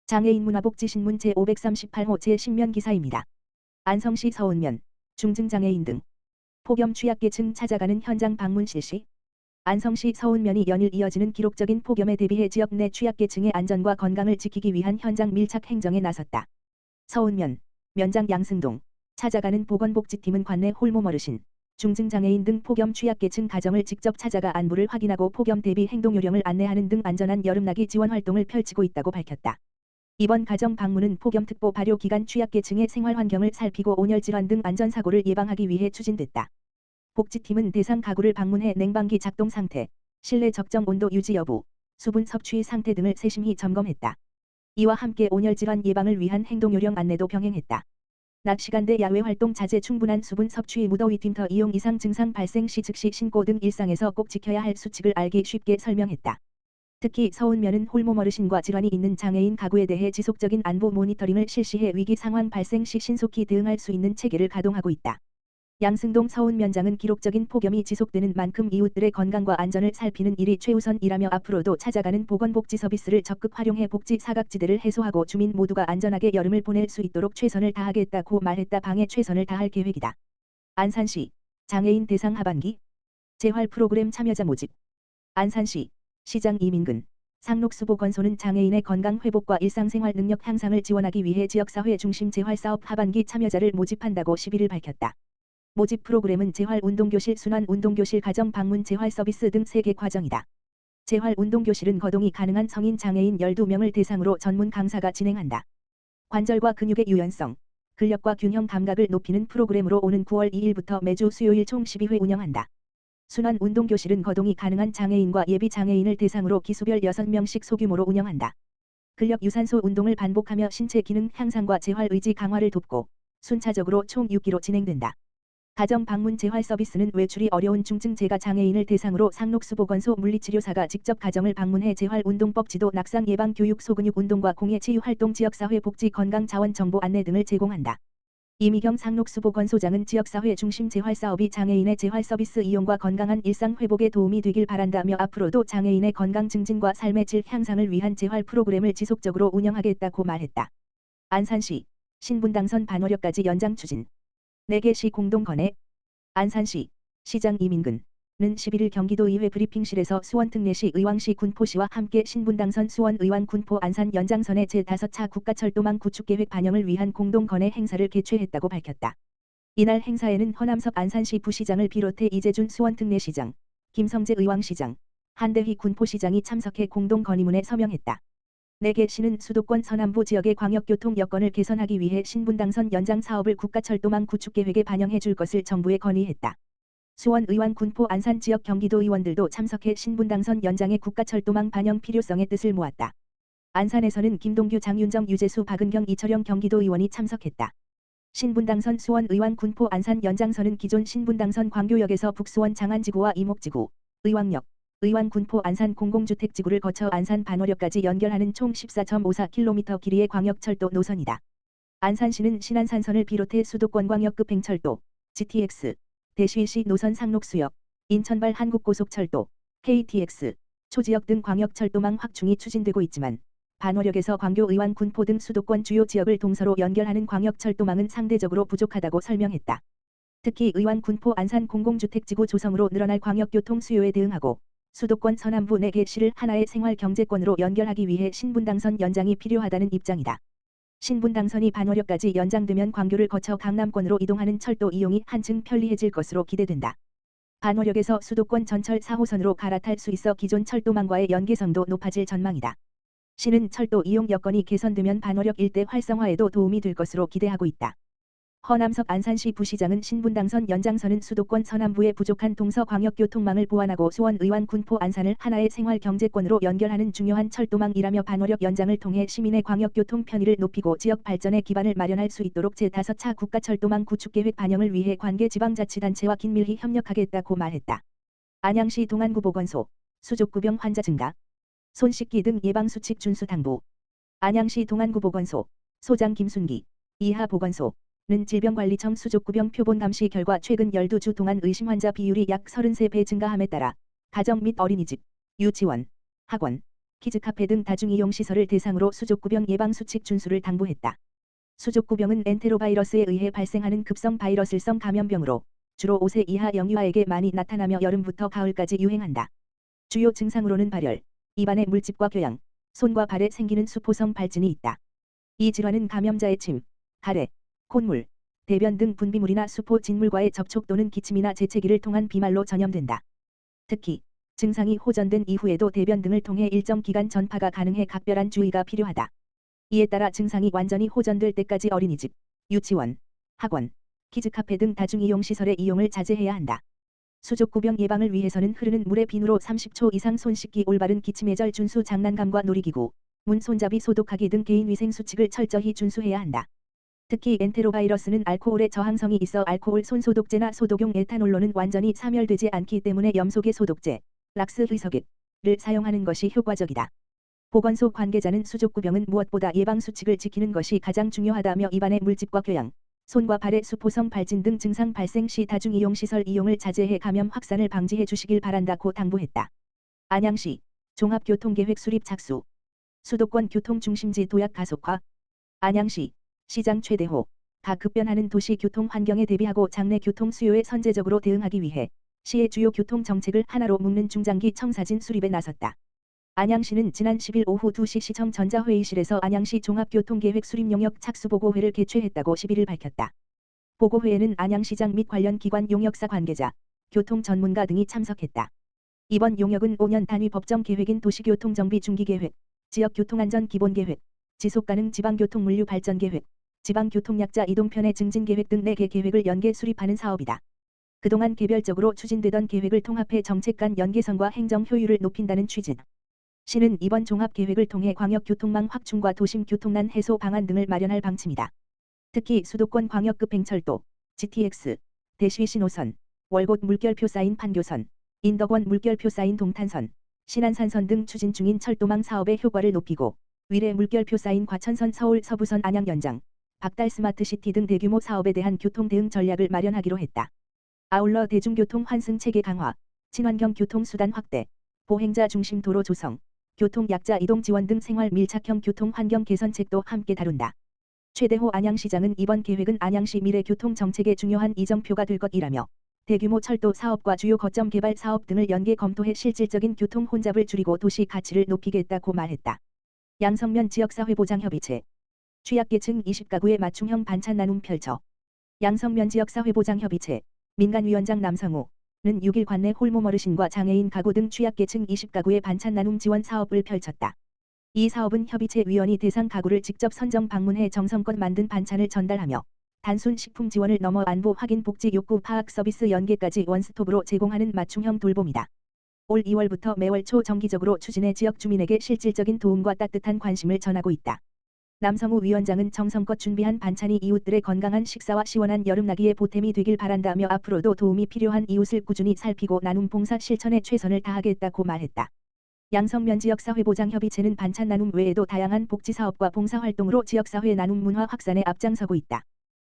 장애인 문화복지신문 제538호 제10면 기사입니다. 안성시 서운면, 중증장애인 등 폭염 취약계층 찾아가는 현장 방문 실시. 안성시 서운면이 연일 이어지는 기록적인 폭염에 대비해 지역 내 취약계층의 안전과 건강을 지키기 위한 현장 밀착 행정에 나섰다. 서운면, 면장 양승동, 찾아가는 보건복지팀은 관내 홀몸 어르신, 중증장애인 등 폭염 취약계층 가정을 직접 찾아가 안부를 확인하고 폭염 대비 행동 요령을 안내하는 등 안전한 여름나기 지원 활동을 펼치고 있다고 밝혔다. 이번 가정 방문은 폭염특보 발효 기간 취약계층의 생활 환경을 살피고 온열질환 등 안전사고를 예방하기 위해 추진됐다. 복지팀은 대상 가구를 방문해 냉방기 작동 상태, 실내 적정 온도 유지 여부, 수분 섭취 상태 등을 세심히 점검했다. 이와 함께 온열질환 예방을 위한 행동요령 안내도 병행했다. 낮 시간대 야외 활동 자제, 충분한 수분 섭취, 무더위 쉼터 이용 이상 증상 발생 시 즉시 신고 등 일상에서 꼭 지켜야 할 수칙을 알기 쉽게 설명했다. 특히 서운면은 홀몸 어르신과 질환이 있는 장애인 가구에 대해 지속적인 안부 모니터링을 실시해 위기 상황 발생 시 신속히 대응할 수 있는 체계를 가동하고 있다. 양승동 서운면장은 기록적인 폭염이 지속되는 만큼 이웃들의 건강과 안전을 살피는 일이 최우선이라며 앞으로도 찾아가는 보건복지 서비스를 적극 활용해 복지 사각지대를 해소하고 주민 모두가 안전하게 여름을 보낼 수 있도록 최선을 다하겠다고 말했다. 방에 최선을 다할 계획이다. 안산시 장애인 대상 하반기 재활 프로그램 참여자 모집. 안산시 시장 이민근, 상록수보건소는 장애인의 건강 회복과 일상생활 능력 향상을 지원하기 위해 지역사회 중심 재활사업 하반기 참여자를 모집한다고 11일 밝혔다. 모집 프로그램은 재활운동교실, 순환운동교실, 가정방문 재활서비스 등 3개 과정이다. 재활운동교실은 거동이 가능한 성인 장애인 12명을 대상으로 전문 강사가 진행한다. 관절과 근육의 유연성, 근력과 균형 감각을 높이는 프로그램으로 오는 9월 2일부터 매주 수요일 총 12회 운영한다. 순환운동교실은 거동이 가능한 장애인과 예비 장애인을 대상으로 기수별 6명씩 소규모로 운영한다. 근력 유산소 운동을 반복하며 신체 기능 향상과 재활 의지 강화를 돕고 순차적으로 총 6기로 진행된다. 가정 방문 재활 서비스는 외출이 어려운 중증 재가 장애인을 대상으로 상록수보건소 물리치료사가 직접 가정을 방문해 재활운동법 지도, 낙상 예방 교육, 소근육 운동과 공예 치유 활동, 지역사회 복지 건강 자원 정보 안내 등을 제공한다. 이미경 상록수보건소장은 지역사회 중심 재활사업이 장애인의 재활 서비스 이용과 건강한 일상 회복에 도움이 되길 바란다며 앞으로도 장애인의 건강 증진과 삶의 질 향상을 위한 재활 프로그램을 지속적으로 운영하겠다고 말했다. 안산시 신분당선 반호력까지 연장 추진. 4개 시 공동 건의. 안산시 시장 이민근은 11일 경기도의회 브리핑실에서 수원특례시, 의왕시, 군포시와 함께 신분당선 수원, 의왕, 군포, 안산 연장선의 제5차 국가철도망 구축계획 반영을 위한 공동 건의 행사를 개최했다고 밝혔다. 이날 행사에는 허남석 안산시 부시장을 비롯해 이재준 수원특례시장, 김성재 의왕시장, 한대휘 군포시장이 참석해 공동 건의문에 서명했다. 4개 시는 수도권 서남부 지역의 광역교통 여건을 개선하기 위해 신분당선 연장 사업을 국가철도망 구축계획에 반영해 줄 것을 정부에 건의했다. 수원, 의왕, 군포, 안산 지역 경기도 의원들도 참석해 신분당선 연장의 국가철도망 반영 필요성의 뜻을 모았다. 안산에서는 김동규, 장윤정, 유재수, 박은경, 이철영 경기도 의원이 참석했다. 신분당선 수원, 의왕, 군포, 안산 연장선은 기존 신분당선 광교역에서 북수원 장안지구와 이목지구, 의왕역, 의왕, 군포, 안산 공공주택지구를 거쳐 안산 반호역까지 연결하는 총 14.54km 길이의 광역철도 노선이다. 안산시는 신안산선을 비롯해 수도권 광역급 행철도, GTX, 대시시 노선 상록수역, 인천발 한국고속철도, KTX, 초지역 등 광역철도망 확충이 추진되고 있지만 반호역에서 광교, 의왕, 군포 등 수도권 주요 지역을 동서로 연결하는 광역철도망은 상대적으로 부족하다고 설명했다. 특히 의왕, 군포, 안산 공공주택지구 조성으로 늘어날 광역교통 수요에 대응하고 수도권 서남부 4개 시를 하나의 생활경제권으로 연결하기 위해 신분당선 연장이 필요하다는 입장이다. 신분당선이 반호역까지 연장되면 광교를 거쳐 강남권으로 이동하는 철도 이용이 한층 편리해질 것으로 기대된다. 반호역에서 수도권 전철 4호선으로 갈아탈 수 있어 기존 철도망과의 연계성도 높아질 전망이다. 시는 철도 이용 여건이 개선되면 반호역 일대 활성화에도 도움이 될 것으로 기대하고 있다. 허남석 안산시 부시장은 신분당선 연장선은 수도권 서남부의 부족한 동서광역교통망을 보완하고 수원, 의왕, 군포, 안산을 하나의 생활경제권으로 연결하는 중요한 철도망이라며 반호역 연장을 통해 시민의 광역교통 편의를 높이고 지역 발전의 기반을 마련할 수 있도록 제5차 국가철도망 구축계획 반영을 위해 관계 지방자치단체와 긴밀히 협력하겠다고 말했다. 안양시 동안구보건소 수족구병 환자 증가, 손 씻기 등 예방수칙 준수 당부. 안양시 동안구보건소 소장 김순기, 이하보건소 는 질병관리청 수족구병 표본 감시 결과 최근 12주 동안 의심 환자 비율이 약 33배 증가함에 따라 가정 및 어린이집, 유치원, 학원, 키즈카페 등 다중이용시설을 대상으로 수족구병 예방 수칙 준수를 당부했다. 수족구병은 엔테로바이러스에 의해 발생하는 급성 바이러스성 감염병으로 주로 5세 이하 영유아에게 많이 나타나며 여름부터 가을까지 유행한다. 주요 증상으로는 발열, 입안의 물집과 궤양, 손과 발에 생기는 수포성 발진이 있다. 이 질환은 감염자의 침, 가래, 콧물, 대변 등 분비물이나 수포 진물과의 접촉 또는 기침이나 재채기를 통한 비말로 전염된다. 특히 증상이 호전된 이후에도 대변 등을 통해 일정 기간 전파가 가능해 각별한 주의가 필요하다. 이에 따라 증상이 완전히 호전될 때까지 어린이집, 유치원, 학원, 키즈카페 등 다중이용시설의 이용을 자제해야 한다. 수족구병 예방을 위해서는 흐르는 물에 비누로 30초 이상 손 씻기, 올바른 기침예절 준수, 장난감과 놀이기구, 문 손잡이 소독하기 등 개인위생 수칙을 철저히 준수해야 한다. 특히 엔테로바이러스는 알코올에 저항성이 있어 알코올 손소독제나 소독용 에탄올로는 완전히 사멸되지 않기 때문에 염소계 소독제, 락스 희석액을 사용하는 것이 효과적이다. 보건소 관계자는 수족구병은 무엇보다 예방 수칙을 지키는 것이 가장 중요하다며 입안의 물집과 궤양, 손과 발의 수포성 발진 등 증상 발생 시 다중이용시설 이용을 자제해 감염 확산을 방지해 주시길 바란다고 당부했다. 안양시 종합교통계획 수립 착수. 수도권 교통중심지 도약 가속화. 안양시 시장 최대호 가급변하는 도시 교통 환경에 대비하고 장래 교통 수요에 선제적으로 대응하기 위해 시의 주요 교통 정책을 하나로 묶는 중장기 청사진 수립에 나섰다. 안양시는 지난 10일 오후 2시 시청 전자회의실에서 안양시 종합교통계획 수립 용역 착수보고회를 개최했다고 11일 밝혔다. 보고회에는 안양시장 및 관련 기관 용역사 관계자, 교통 전문가 등이 참석했다. 이번 용역은 5년 단위 법정 계획인 도시교통정비 중기계획, 지역교통안전 기본계획, 지속가능 지방교통물류 발전계획, 지방교통약자 이동편의 증진계획 등 4개 계획을 연계 수립하는 사업이다. 그동안 개별적으로 추진되던 계획을 통합해 정책 간 연계성과 행정 효율을 높인다는 취지. 시는 이번 종합계획을 통해 광역교통망 확충과 도심 교통난 해소 방안 등을 마련할 방침이다. 특히 수도권 광역급 행철도, GTX, 대시시 노선, 월곶 물결표 쌓인 판교선, 인덕원 물결표 쌓인 동탄선, 신안산선 등 추진 중인 철도망 사업의 효과를 높이고 위례 물결표 쌓인 과천선 서울 서부선 안양 연장, 박달 스마트시티 등 대규모 사업에 대한 교통 대응 전략을 마련하기로 했다. 아울러 대중교통 환승 체계 강화, 친환경 교통수단 확대, 보행자 중심 도로 조성, 교통약자 이동 지원 등 생활 밀착형 교통 환경 개선책도 함께 다룬다. 최대호 안양시장은 이번 계획은 안양시 미래 교통 정책의 중요한 이정표가 될 것이라며 대규모 철도 사업과 주요 거점 개발 사업 등을 연계 검토해 실질적인 교통 혼잡을 줄이고 도시 가치를 높이겠다고 말했다. 양성면 지역사회보장협의체 취약계층 20가구의 맞춤형 반찬 나눔 펼쳐. 양성면 지역사회보장협의체 민간위원장 남성우는 6일 관내 홀몸 어르신과 장애인 가구 등 취약계층 20가구의 반찬 나눔 지원 사업을 펼쳤다. 이 사업은 협의체 위원이 대상 가구를 직접 선정 방문해 정성껏 만든 반찬을 전달하며 단순 식품 지원을 넘어 안보 확인 복지 욕구 파악 서비스 연계까지 원스톱으로 제공하는 맞춤형 돌봄이다. 올 2월부터 매월 초 정기적으로 추진해 지역 주민에게 실질적인 도움과 따뜻한 관심을 전하고 있다. 남성우 위원장은 정성껏 준비한 반찬이 이웃들의 건강한 식사와 시원한 여름나기에 보탬이 되길 바란다며 앞으로도 도움이 필요한 이웃을 꾸준히 살피고 나눔 봉사 실천에 최선을 다하겠다고 말했다. 양성면 지역사회보장협의체는 반찬 나눔 외에도 다양한 복지사업과 봉사활동으로 지역사회 나눔 문화 확산에 앞장서고 있다.